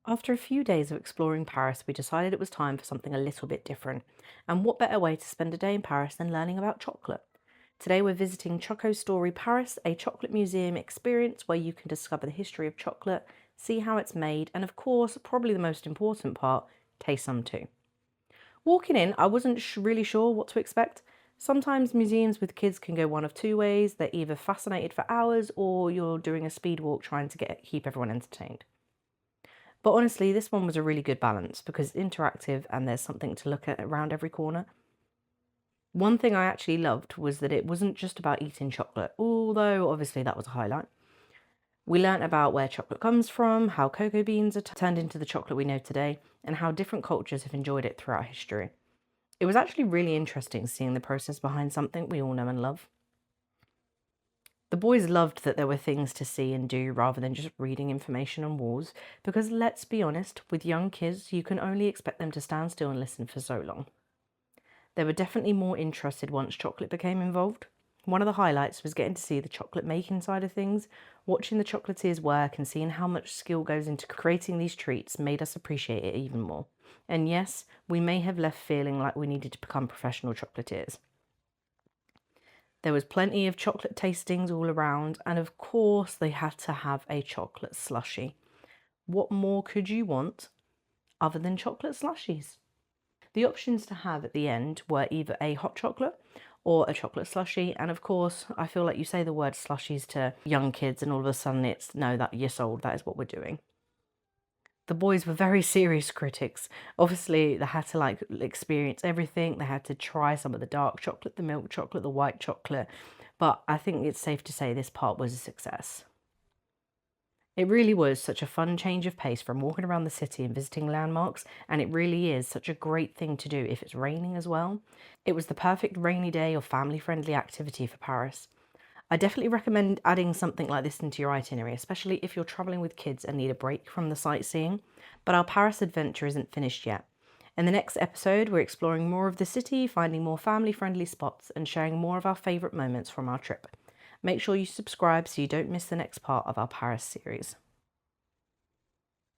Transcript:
After a few days of exploring Paris, we decided it was time for something a little bit different. And what better way to spend a day in Paris than learning about chocolate? Today we're visiting Choco Story Paris, a chocolate museum experience where you can discover the history of chocolate, see how it's made, and of course, probably the most important part, taste some too. Walking in, I wasn't really sure what to expect. Sometimes museums with kids can go one of two ways. They're either fascinated for hours or you're doing a speed walk trying to keep everyone entertained. But honestly, this one was a really good balance because it's interactive and there's something to look at around every corner. One thing I actually loved was that it wasn't just about eating chocolate, although obviously that was a highlight. We learnt about where chocolate comes from, how cocoa beans are turned into the chocolate we know today, and how different cultures have enjoyed it throughout history. It was actually really interesting seeing the process behind something we all know and love. The boys loved that there were things to see and do rather than just reading information on walls, because let's be honest, with young kids, you can only expect them to stand still and listen for so long. They were definitely more interested once chocolate became involved. One of the highlights was getting to see the chocolate making side of things. Watching the chocolatiers work and seeing how much skill goes into creating these treats made us appreciate it even more. And yes, we may have left feeling like we needed to become professional chocolatiers. There was plenty of chocolate tastings all around, and of course they had to have a chocolate slushie. What more could you want other than chocolate slushies? The options to have at the end were either a hot chocolate or a chocolate slushie, and of course, I feel like you say the word slushies to young kids and all of a sudden it's no, that you're sold, that is what we're doing. The boys were very serious critics. Obviously, they had to experience everything. They had to try some of the dark chocolate, the milk chocolate, the white chocolate. But I think it's safe to say this part was a success. It really was such a fun change of pace from walking around the city and visiting landmarks, and it really is such a great thing to do if it's raining as well. It was the perfect rainy day or family-friendly activity for Paris. I definitely recommend adding something like this into your itinerary, especially if you're traveling with kids and need a break from the sightseeing. But our Paris adventure isn't finished yet. In the next episode, we're exploring more of the city, finding more family-friendly spots, and sharing more of our favourite moments from our trip. Make sure you subscribe so you don't miss the next part of our Paris series.